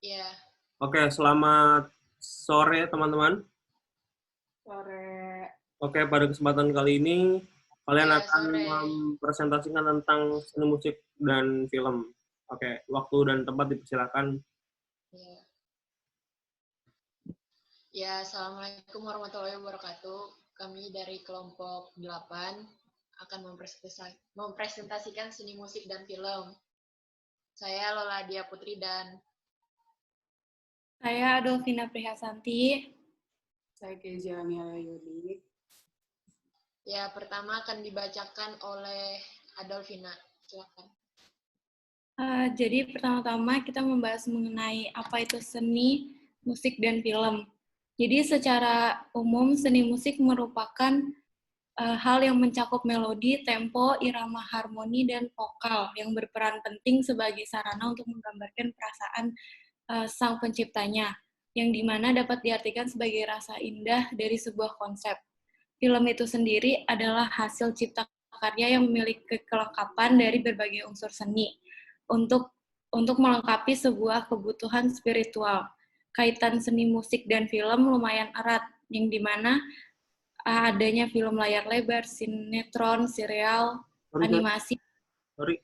Iya, Oke, selamat sore teman-teman. Sore. Oke, pada kesempatan kali ini kalian iya akan sore. mempresentasikan tentang seni musik dan film. Oke, waktu dan tempat dipersilakan. Iya. Ya, Assalamualaikum warahmatullahi wabarakatuh. Kami dari kelompok 8 akan mempresentasikan seni musik dan film. Saya Lola Dia Putri dan Saya Adolfina Prihasanti. Saya Kezia Mila Yudi. ya pertama akan dibacakan oleh Adolfina. Silakan. Jadi pertama-tama kita membahas mengenai apa itu seni, musik, dan film. Jadi secara umum seni musik merupakan hal yang mencakup melodi, tempo, irama harmoni, dan vokal yang berperan penting sebagai sarana untuk menggambarkan perasaan sang penciptanya, yang dimana dapat diartikan sebagai rasa indah dari sebuah konsep. Film itu sendiri adalah hasil cipta karya yang memiliki kelengkapan dari berbagai unsur seni untuk melengkapi sebuah kebutuhan spiritual. Kaitan seni musik dan film lumayan erat, yang dimana adanya film layar lebar, sinetron, serial, animasi. Sorry,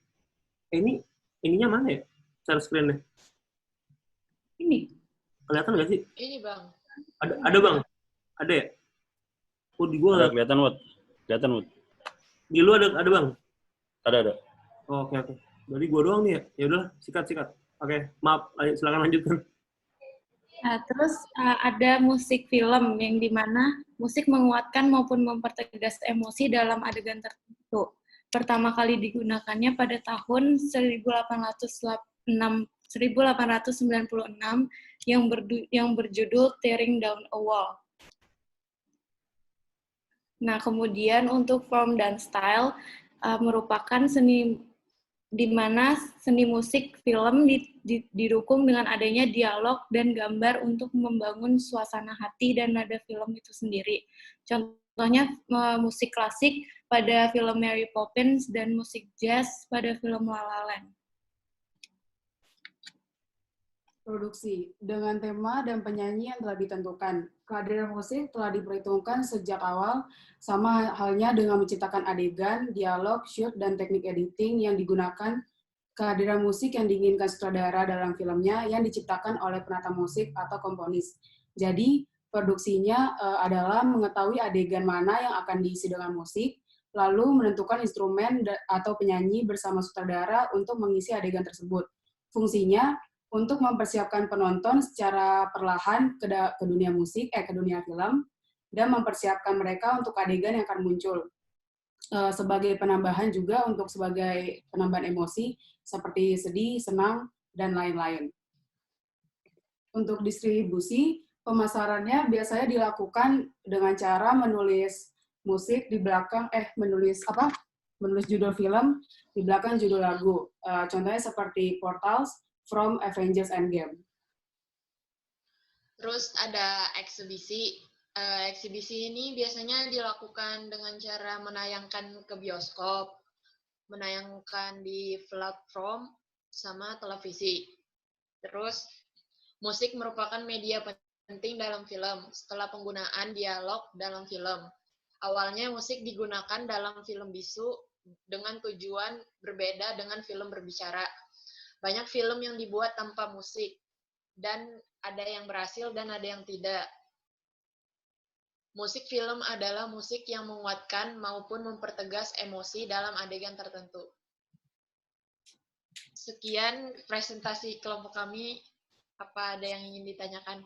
ininya mana ya? Share screen-nya. Ini. Kelihatan nggak sih? Ini Bang. Ada Bang? Ada ya? Oh, di gua ada kelihatan, Wud. Kelihatan, Wud. Di lu ada Bang? Ada. Oh, oke. Jadi gua doang nih ya? Ya udah, sikat. Oke, maaf, silakan lanjutkan. Nah, terus ada musik film yang dimana musik menguatkan maupun mempertegas emosi dalam adegan tertentu. Pertama kali digunakannya pada tahun 1896 yang berjudul Tearing Down a Wall. Nah, kemudian untuk form dan style merupakan seni di mana seni musik film didukung dengan adanya dialog dan gambar untuk membangun suasana hati dan nada film itu sendiri. Contohnya musik klasik pada film Mary Poppins dan musik jazz pada film La La Land. Produksi dengan tema dan penyanyi yang telah ditentukan. Kehadiran musik telah diperhitungkan sejak awal, sama halnya dengan menciptakan adegan, dialog, shoot, dan teknik editing yang digunakan. Kehadiran musik yang diinginkan sutradara dalam filmnya yang diciptakan oleh penata musik atau komponis. Jadi, produksinya adalah mengetahui adegan mana yang akan diisi dengan musik, lalu menentukan instrumen atau penyanyi bersama sutradara untuk mengisi adegan tersebut. Fungsinya untuk mempersiapkan penonton secara perlahan ke dunia musik, ke dunia film, dan mempersiapkan mereka untuk adegan yang akan muncul. Sebagai penambahan juga untuk sebagai penambahan emosi, seperti sedih, senang, dan lain-lain. Untuk distribusi, pemasarannya biasanya dilakukan dengan cara menulis musik di belakang, menulis judul film di belakang judul lagu. Contohnya seperti Portals, From Avengers Endgame. Terus ada eksibisi. Eksibisi ini biasanya dilakukan dengan cara menayangkan ke bioskop, menayangkan di platform, sama televisi. Terus, musik merupakan media penting dalam film setelah penggunaan dialog dalam film. Awalnya musik digunakan dalam film bisu dengan tujuan berbeda dengan film berbicara. Banyak film yang dibuat tanpa musik, dan ada yang berhasil dan ada yang tidak. Musik film adalah musik yang menguatkan maupun mempertegas emosi dalam adegan tertentu. Sekian presentasi kelompok kami. Apa ada yang ingin ditanyakan?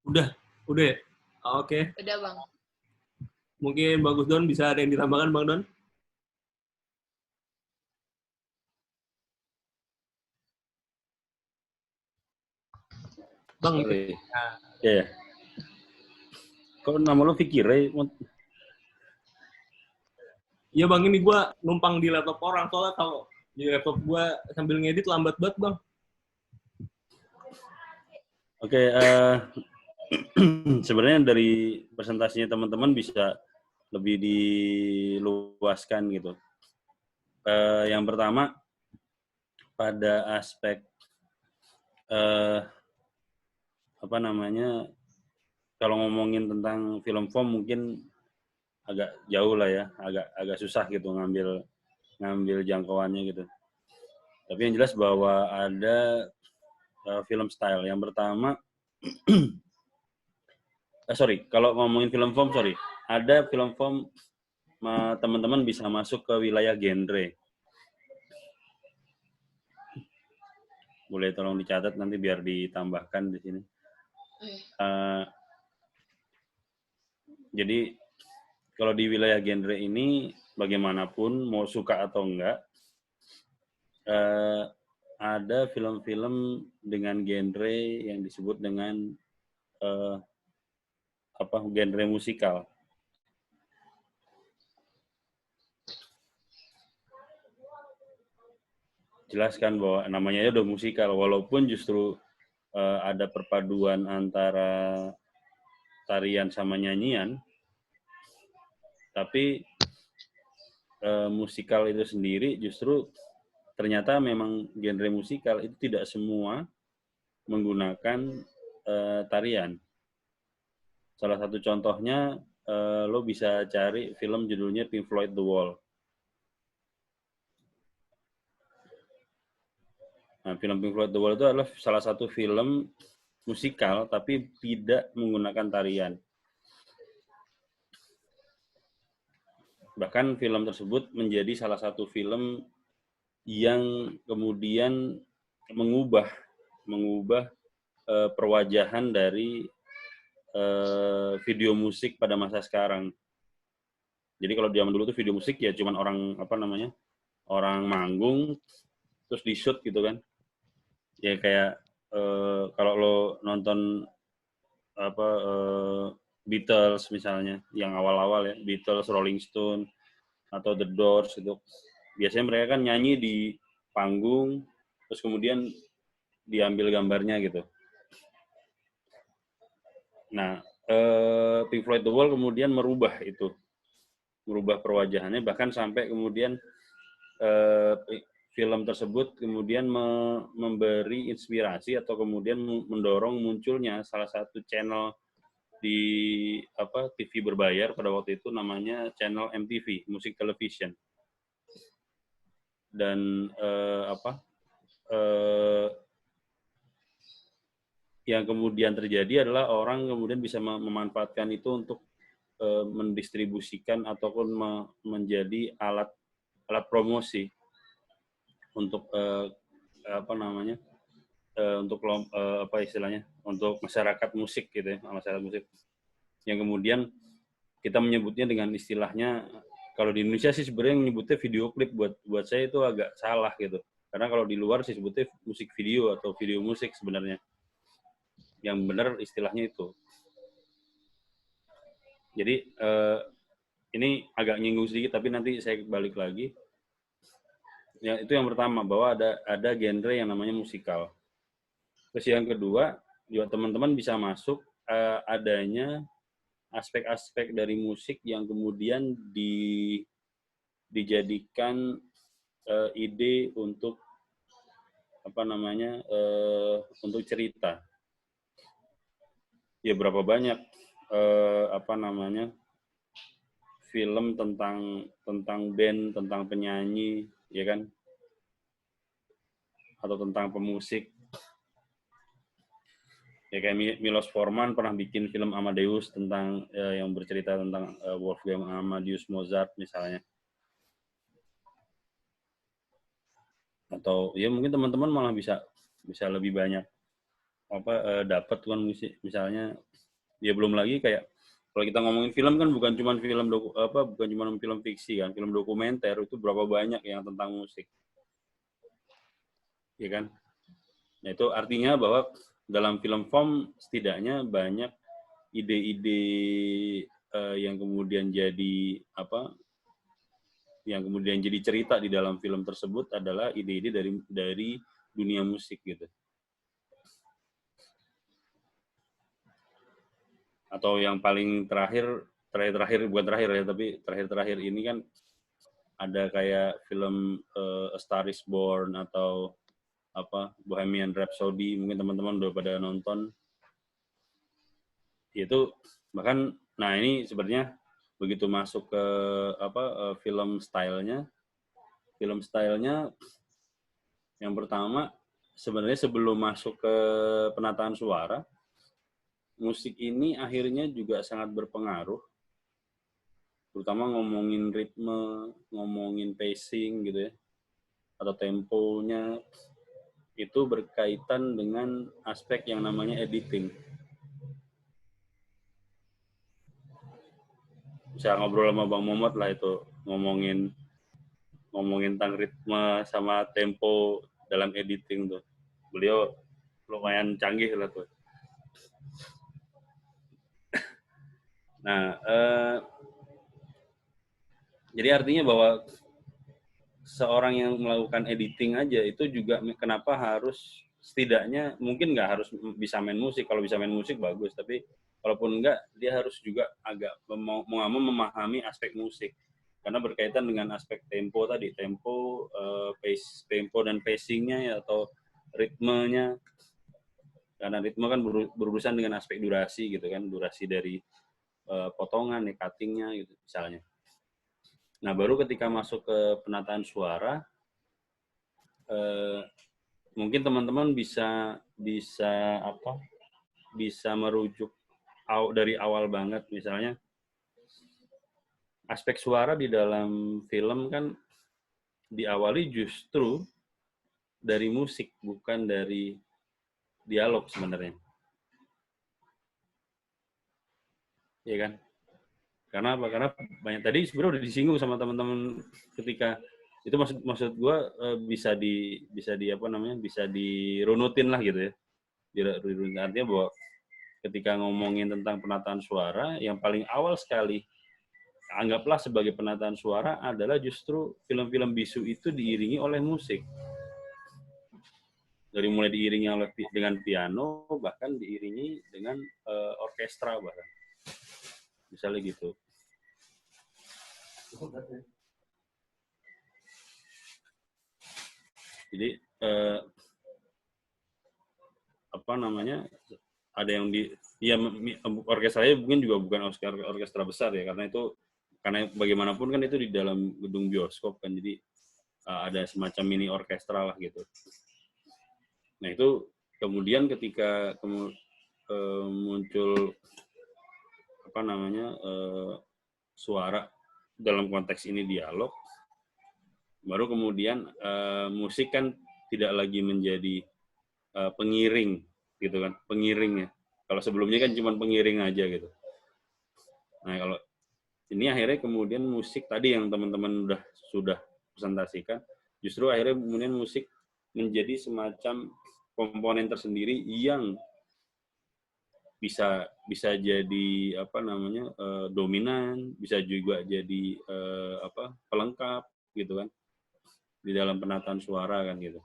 Udah ya? Oke. Udah, Bang. Mungkin Bagus Don bisa ada yang ditambahkan, Bang Don? Bang, sorry. Ya. Kok nama lo Fikir, Ray? Iya Bang, ini gue numpang di laptop orang, soalnya kalau di laptop gue sambil ngedit lambat banget Bang. Oke, sebenarnya dari presentasinya teman-teman bisa lebih diluaskan gitu. Yang pertama, pada aspek apa namanya, kalau ngomongin tentang film form mungkin agak jauh lah ya, agak susah gitu ngambil jangkauannya gitu. Tapi yang jelas bahwa ada film style. Yang pertama, kalau ngomongin film form, ada film form teman-teman bisa masuk ke wilayah genre. Boleh tolong dicatat nanti biar ditambahkan di sini. Jadi kalau di wilayah genre ini bagaimanapun mau suka atau enggak, ada film-film dengan genre yang disebut dengan genre musikal. Jelaskan bahwa namanya udah musikal, walaupun justru ada perpaduan antara tarian sama nyanyian, tapi musikal itu sendiri justru ternyata memang genre musikal itu tidak semua menggunakan tarian. Salah satu contohnya, lo bisa cari film judulnya Pink Floyd The Wall. Nah, film Pink Floyd The Wall itu adalah salah satu film musikal tapi tidak menggunakan tarian. Bahkan film tersebut menjadi salah satu film yang kemudian mengubah perwajahan dari video musik pada masa sekarang. Jadi kalau zaman dulu tuh video musik ya cuman orang manggung terus di shoot gitu kan. Ya kayak kalau lo nonton Beatles misalnya, yang awal-awal ya, Beatles, Rolling Stone, atau The Doors itu, biasanya mereka kan nyanyi di panggung, terus kemudian diambil gambarnya gitu. Nah, Pink Floyd The Wall kemudian merubah perwajahannya, bahkan sampai kemudian film tersebut kemudian memberi inspirasi atau kemudian mendorong munculnya salah satu channel di TV berbayar pada waktu itu, namanya channel MTV, Music Television. Dan yang kemudian terjadi adalah orang kemudian bisa memanfaatkan itu untuk mendistribusikan ataupun menjadi alat promosi untuk untuk masyarakat musik gitu ya, masyarakat musik. Yang kemudian kita menyebutnya dengan istilahnya, kalau di Indonesia sih sebenarnya menyebutnya video klip, buat saya itu agak salah gitu. Karena kalau di luar sih sebutnya musik video atau video musik sebenarnya. Yang benar istilahnya itu. Jadi ini agak nyinggung sedikit, tapi nanti saya balik lagi. Ya, itu yang pertama, bahwa ada genre yang namanya musikal. Terus yang kedua, juga teman-teman bisa masuk adanya aspek-aspek dari musik yang kemudian dijadikan ide untuk untuk cerita. Ya berapa banyak film tentang band, tentang penyanyi, ya kan, atau tentang pemusik. Ya kayak Milos Forman pernah bikin film Amadeus tentang yang bercerita tentang Wolfgang Amadeus Mozart misalnya. Atau ya mungkin teman-teman malah bisa lebih banyak dapat kan musik, misalnya. Ya belum lagi kayak kalau kita ngomongin film kan bukan cuma film fiksi kan, film dokumenter itu berapa banyak yang tentang musik. Ya kan? Nah, itu artinya bahwa dalam film form setidaknya banyak ide-ide yang kemudian jadi cerita di dalam film tersebut adalah ide-ide dari dunia musik gitu. Atau yang paling terakhir bukan terakhir ya, tapi terakhir ini kan ada kayak film A Star Is Born atau Bohemian Rhapsody, mungkin teman-teman udah pada nonton. Itu bahkan, nah ini sebenarnya begitu masuk ke film stylenya yang pertama sebenarnya sebelum masuk ke penataan suara, musik ini akhirnya juga sangat berpengaruh, terutama ngomongin ritme, ngomongin pacing gitu ya, atau temponya, itu berkaitan dengan aspek yang namanya editing. Bisa ngobrol sama Bang Momot lah itu, ngomongin tentang ritme sama tempo dalam editing tuh. Beliau lumayan canggih lah tuh. Nah, jadi artinya bahwa seorang yang melakukan editing aja itu juga kenapa harus setidaknya mungkin nggak harus bisa main musik. Kalau bisa main musik bagus, tapi kalaupun enggak, dia harus juga agak mau memahami aspek musik. Karena berkaitan dengan aspek tempo tadi, tempo dan pacing-nya ya, atau ritmenya. Karena ritme kan berurusan dengan aspek durasi gitu kan, durasi dari potongan, cutting-nya gitu misalnya. Nah, baru ketika masuk ke penataan suara, mungkin teman-teman bisa merujuk dari awal banget, misalnya aspek suara di dalam film kan diawali justru dari musik, bukan dari dialog sebenarnya. Iya kan? Karena apa? Karena banyak tadi sebenarnya udah disinggung sama teman-teman ketika itu, maksud gue bisa dirunutin lah gitu ya. Dirunutin, artinya bahwa ketika ngomongin tentang penataan suara, yang paling awal sekali anggaplah sebagai penataan suara adalah justru film-film bisu itu diiringi oleh musik. Dari mulai diiringi dengan piano, bahkan diiringi dengan orkestra bahkan. Misalnya gitu. Jadi ada yang orkestranya mungkin juga bukan orkestra besar ya, karena bagaimanapun kan itu di dalam gedung bioskop kan, jadi ada semacam mini orkestra lah gitu. Nah itu kemudian ketika muncul suara dalam konteks ini dialog, baru kemudian musik kan tidak lagi menjadi pengiring gitu kan, pengiringnya. Kalau sebelumnya kan cuma pengiring aja gitu. Nah kalau ini akhirnya kemudian musik tadi yang teman-teman sudah presentasikan, justru akhirnya kemudian musik menjadi semacam komponen tersendiri yang bisa jadi dominan, bisa juga jadi pelengkap gitu kan di dalam penataan suara kan gitu.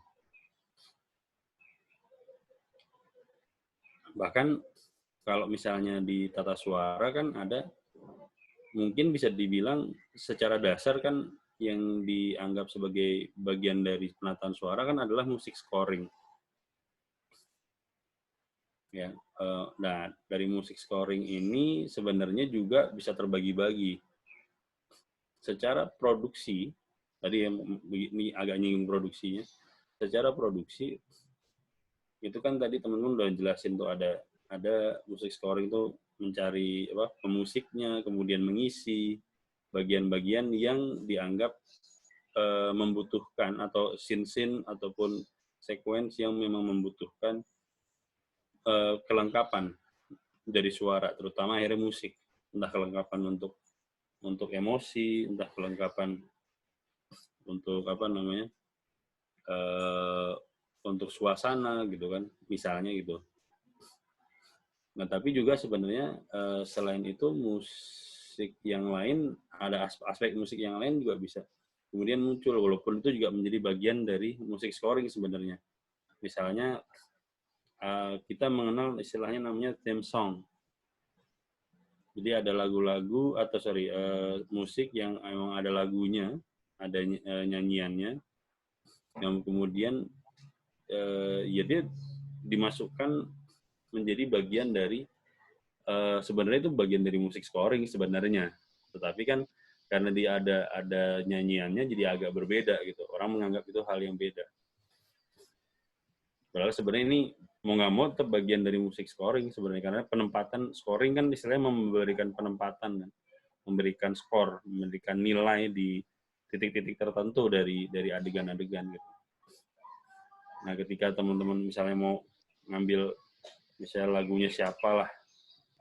Bahkan kalau misalnya di tata suara kan ada, mungkin bisa dibilang secara dasar kan yang dianggap sebagai bagian dari penataan suara kan adalah musik scoring. Ya, nah dari musik scoring ini sebenarnya juga bisa terbagi-bagi. Secara produksi, tadi yang ini agak nyinggung produksinya. Secara produksi itu kan tadi teman-teman udah jelasin tuh ada musik scoring tuh mencari pemusiknya, kemudian mengisi bagian-bagian yang dianggap membutuhkan, atau scene ataupun sequence yang memang membutuhkan kelengkapan dari suara, terutama akhirnya musik, entah kelengkapan untuk emosi, entah kelengkapan untuk untuk suasana gitu kan, misalnya gitu. Nah tapi juga sebenarnya selain itu musik yang lain, ada aspek musik yang lain juga bisa kemudian muncul, walaupun itu juga menjadi bagian dari musik scoring sebenarnya. Misalnya kita mengenal istilahnya namanya theme song. Jadi ada lagu-lagu atau musik yang memang ada lagunya, ada nyanyiannya, yang kemudian ya dia dimasukkan menjadi bagian dari sebenarnya itu bagian dari musik scoring sebenarnya, tetapi kan karena dia ada nyanyiannya jadi agak berbeda gitu. Orang menganggap itu hal yang beda. Padahal sebenarnya ini mau nggak mau tetap bagian dari musik scoring sebenarnya, karena penempatan scoring kan istilahnya memberikan penempatan kan, memberikan skor, memberikan nilai di titik-titik tertentu dari adegan-adegan gitu. Nah, ketika teman-teman misalnya mau ngambil misalnya lagunya siapa lah,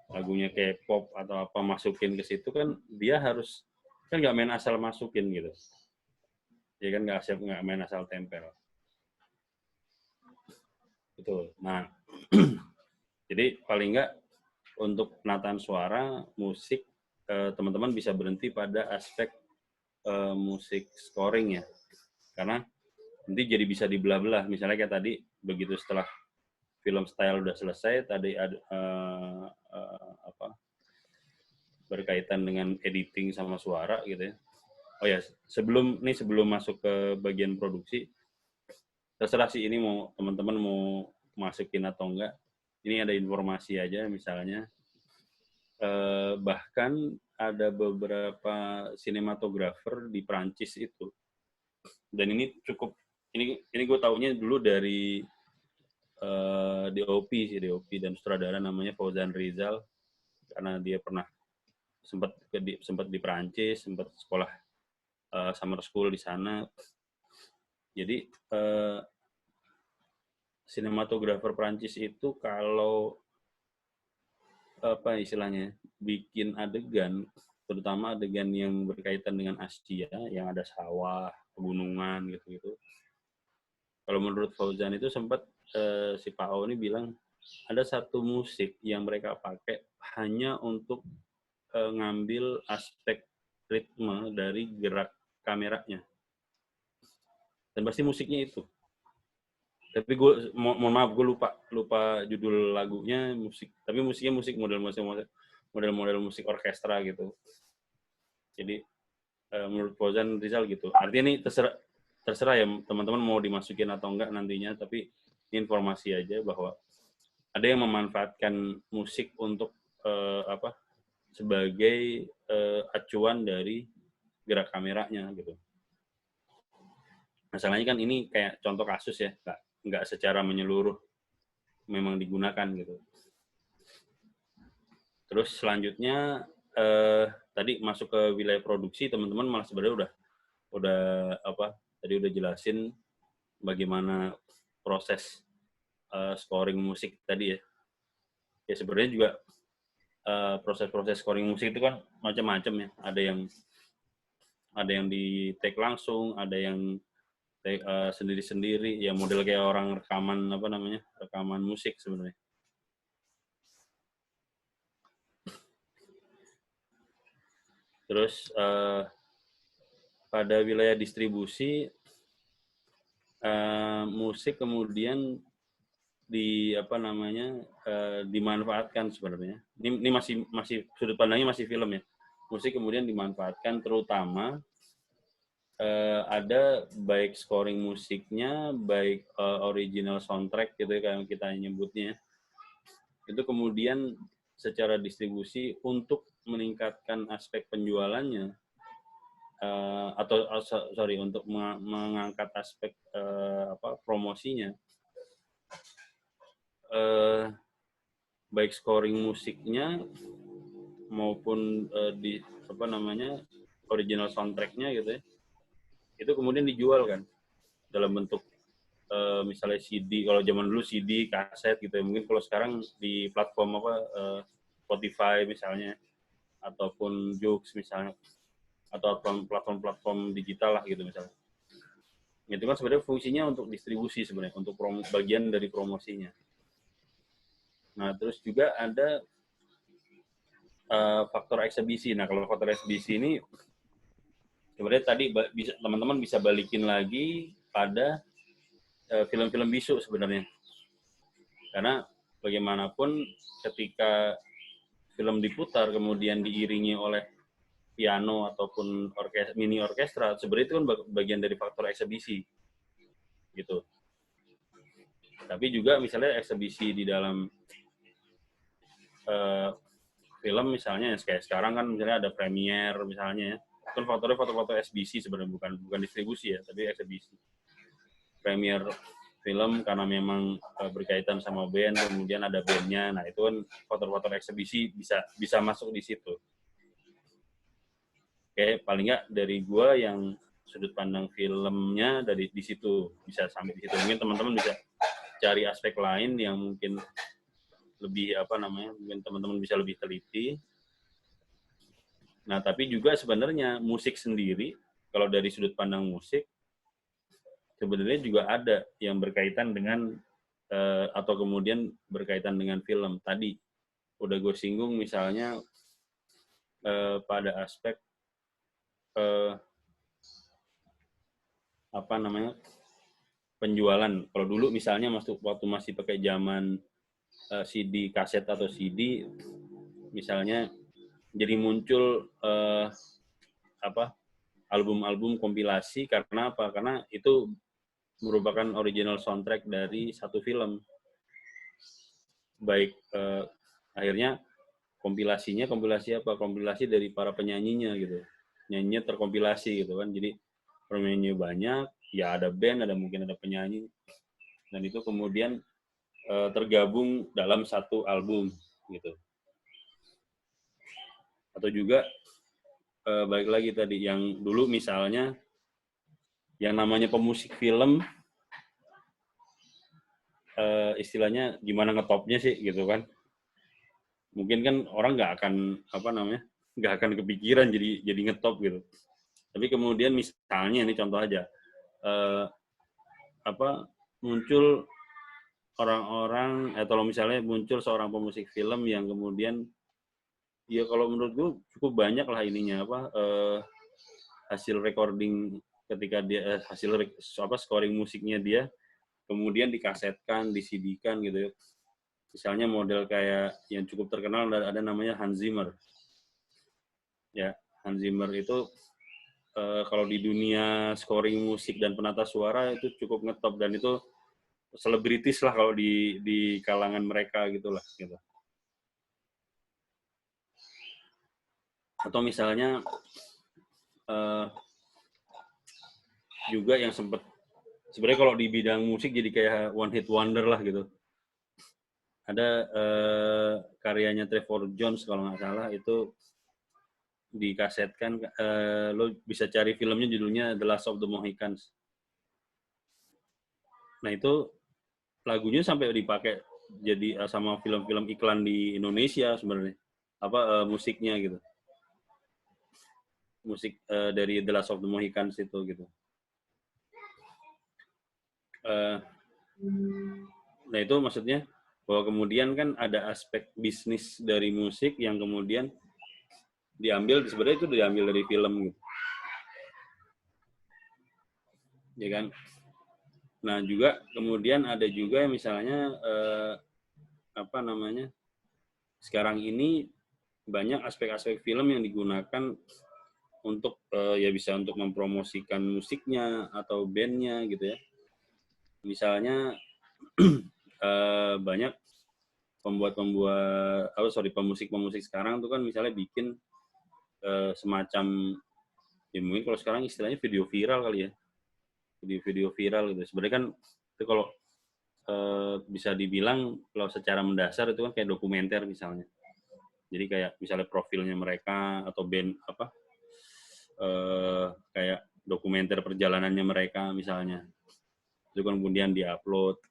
lagunya K-pop atau apa, masukin ke situ kan dia harus kan nggak main asal masukin gitu, ya kan nggak main asal tempel. Betul. Nah, jadi paling nggak untuk penataan suara, musik, teman-teman bisa berhenti pada aspek musik scoring ya, karena nanti jadi bisa dibelah-belah. Misalnya kayak tadi, begitu setelah film style udah selesai, tadi ada berkaitan dengan editing sama suara gitu ya. Oh ya, sebelum masuk ke bagian produksi, terserah sih ini mau teman-teman mau masukin atau enggak. Ini ada informasi aja misalnya. Bahkan ada beberapa sinematografer di Prancis itu. Dan ini cukup, ini gue taunya dulu dari DOP dan sutradara namanya Fauzan Rizal, karena dia pernah sempat di Prancis, sempat sekolah summer school di sana. Jadi sinematografer Prancis itu kalau apa istilahnya bikin adegan, terutama adegan yang berkaitan dengan Asia, yang ada sawah, pegunungan gitu-gitu. Kalau menurut Fauzan itu sempat si Pak O ini bilang ada satu musik yang mereka pakai hanya untuk ngambil aspek ritme dari gerak kameranya. Dan pasti musiknya itu. Tapi gue mohon maaf, gue lupa judul lagunya, musik. Tapi musiknya model musik orkestra gitu. Jadi menurut Fauzan Rizal gitu. Artinya ini terserah ya teman-teman mau dimasukin atau enggak nantinya, tapi ini informasi aja bahwa ada yang memanfaatkan musik untuk sebagai acuan dari gerak kameranya gitu. Masalahnya kan ini kayak contoh kasus ya, nggak secara menyeluruh memang digunakan gitu. Terus selanjutnya tadi masuk ke wilayah produksi, teman-teman malah sebenarnya udah jelasin bagaimana proses scoring musik tadi ya. Ya sebenarnya juga proses-proses scoring musik itu kan macam-macam ya. Ada yang di take langsung, ada yang sendiri-sendiri, ya model kayak orang rekaman musik sebenarnya. Terus pada wilayah distribusi musik kemudian dimanfaatkan sebenarnya. Ini masih sudut pandangnya masih film ya. Musik kemudian dimanfaatkan terutama ada baik scoring musiknya, baik original soundtrack gitu ya kayak kita nyebutnya. Itu kemudian secara distribusi untuk meningkatkan aspek penjualannya untuk mengangkat aspek promosinya. Baik scoring musiknya maupun original soundtracknya gitu ya, itu kemudian dijual kan dalam bentuk misalnya CD. Kalau zaman dulu CD, kaset gitu ya, mungkin kalau sekarang di platform Spotify misalnya, ataupun Joox misalnya, atau platform digital lah gitu misalnya. Itu kan sebenarnya fungsinya untuk distribusi sebenarnya, untuk bagian dari promosinya. Nah, terus juga ada faktor eksibisi. Nah, kalau faktor eksibisi ini sebenarnya tadi teman-teman bisa balikin lagi pada film-film bisu sebenarnya. Karena bagaimanapun ketika film diputar kemudian diiringi oleh piano ataupun mini orkestra, sebenarnya itu kan bagian dari faktor eksibisi gitu. Tapi juga misalnya eksebisi di dalam film misalnya, kayak sekarang kan misalnya ada premier misalnya ya. Kan faktornya foto-foto eksebisi sebenarnya, bukan distribusi ya, tapi eksebisi. Premier film karena memang berkaitan sama band, kemudian ada bandnya, nah itu kan foto-foto eksebisi bisa masuk di situ. Oke, paling nggak dari gua yang sudut pandang filmnya dari di situ, bisa sampai di situ. Mungkin teman-teman bisa cari aspek lain yang mungkin lebih mungkin teman-teman bisa lebih teliti. Nah, tapi juga sebenarnya musik sendiri, kalau dari sudut pandang musik, sebenarnya juga ada yang berkaitan dengan, atau kemudian berkaitan dengan film. Tadi udah gue singgung misalnya pada aspek, penjualan. Kalau dulu misalnya waktu masih pakai zaman CD, kaset atau CD, misalnya jadi muncul album-album kompilasi karena apa? Karena itu merupakan original soundtrack dari satu film. Baik akhirnya kompilasi apa? Kompilasi dari para penyanyinya gitu. Nyanyinya terkompilasi gitu kan. Jadi penyanyi banyak, ya ada band, mungkin ada penyanyi. Dan itu kemudian tergabung dalam satu album gitu. Atau juga balik lagi tadi yang dulu misalnya yang namanya pemusik film, istilahnya gimana ngetopnya sih gitu kan, mungkin kan orang nggak akan kepikiran jadi ngetop gitu. Tapi kemudian misalnya ini contoh aja, muncul orang-orang, atau misalnya muncul seorang pemusik film yang kemudian ya kalau menurut gue cukup banyak lah ininya hasil recording ketika dia scoring musiknya dia kemudian dikasetkan, di-CD-kan gitu ya. Misalnya model kayak yang cukup terkenal ada namanya Hans Zimmer. Ya, Hans Zimmer itu kalau di dunia scoring musik dan penata suara itu cukup ngetop, dan itu selebritis lah kalau di kalangan mereka gitulah gitu. Atau misalnya juga yang sebenarnya kalau di bidang musik jadi kayak one hit wonder lah gitu. Ada karyanya Trevor Jones kalau nggak salah, itu dikasetkan, lo bisa cari filmnya, judulnya The Last of the Mohicans. Nah itu lagunya sampai dipakai jadi sama film-film iklan di Indonesia sebenarnya, musiknya gitu. Musik dari The Last of the Mohicans itu gitu. Nah itu maksudnya bahwa kemudian kan ada aspek bisnis dari musik yang kemudian sebenarnya itu diambil dari film gitu. Ya kan? Nah juga kemudian ada juga misalnya sekarang ini banyak aspek-aspek film yang digunakan untuk ya bisa untuk mempromosikan musiknya atau bandnya gitu ya. Misalnya banyak pemusik sekarang tuh kan misalnya bikin semacam, ya mungkin kalau sekarang istilahnya video viral kali ya, video viral gitu. Sebenarnya kan itu kalau bisa dibilang kalau secara mendasar itu kan kayak dokumenter misalnya. Jadi kayak misalnya profilnya mereka atau band kayak dokumenter perjalanannya mereka misalnya. Itu kan kemudian diupload.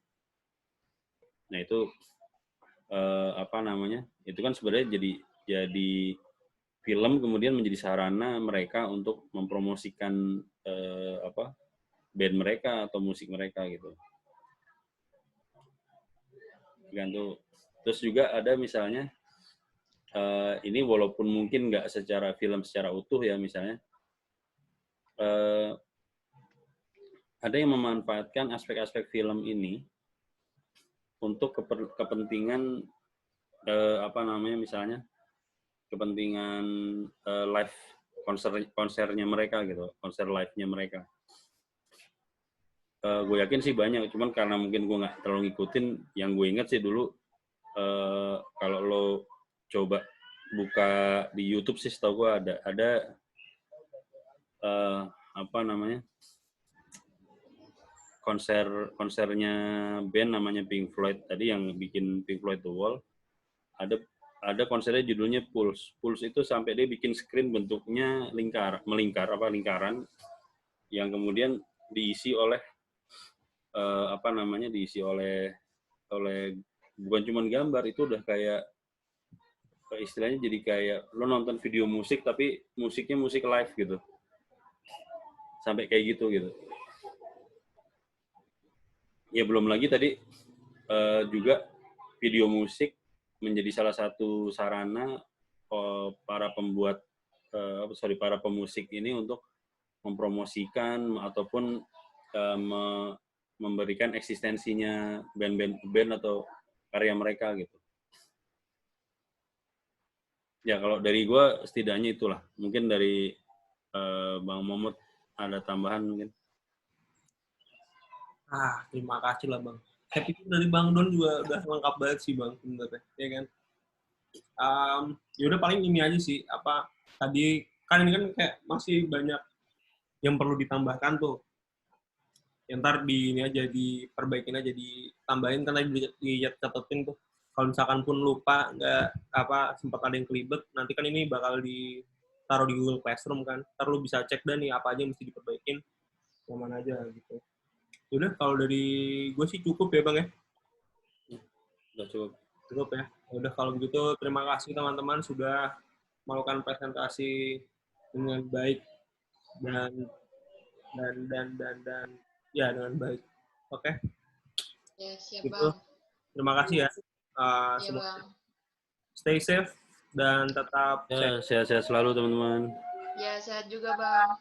Nah itu itu kan sebenarnya jadi film kemudian menjadi sarana mereka untuk mempromosikan band mereka atau musik mereka gitu. Terus juga ada misalnya ini walaupun mungkin nggak secara utuh ya, misalnya ada yang memanfaatkan aspek-aspek film ini untuk kepentingan misalnya kepentingan live konsernya mereka gitu, konser live-nya mereka. gue yakin sih banyak, cuman karena mungkin gue nggak terlalu ngikutin. Yang gue inget sih dulu, kalau lo coba buka di YouTube sih, setahu gue ada apa namanya, konsernya band namanya Pink Floyd tadi, yang bikin Pink Floyd The Wall. Ada konsernya judulnya Pulse. Pulse itu sampai dia bikin screen bentuknya lingkaran yang kemudian diisi oleh diisi oleh bukan cuma gambar, itu udah kayak istilahnya jadi kayak lo nonton video musik tapi musiknya musik live gitu. Sampai kayak gitu. Ya belum lagi tadi juga video musik menjadi salah satu sarana para pemusik ini untuk mempromosikan ataupun memberikan eksistensinya band atau karya mereka gitu. Ya kalau dari gue setidaknya itulah. Mungkin dari Bang Momot ada tambahan mungkin. Terima kasih lah Bang. Happy dari Bang Don juga udah lengkap banget sih Bang sebenarnya, ya kan. Ya udah paling ini aja sih, apa tadi kan ini kan kayak masih banyak yang perlu ditambahkan tuh. Ya, ntar di ini aja diperbaikin aja, ditambahin kan tadi dicatetin tuh. Kalau misalkan pun lupa nggak sempat ada yang kelibet, nanti kan ini bakal ditaruh di Google Classroom kan. Ntar lu bisa cek dan nih apa aja yang mesti diperbaikin, yang mana aja gitu. Udah kalau dari gue sih cukup ya Bang ya. Udah cukup ya. Udah kalau begitu terima kasih teman-teman sudah melakukan presentasi dengan baik dan ya dengan baik. Oke. Ya, siap Gitu. Bang. Terima kasih ya. Iya Semoga Bang. stay safe dan tetap sehat-sehat selalu teman-teman. Ya, sehat juga Bang.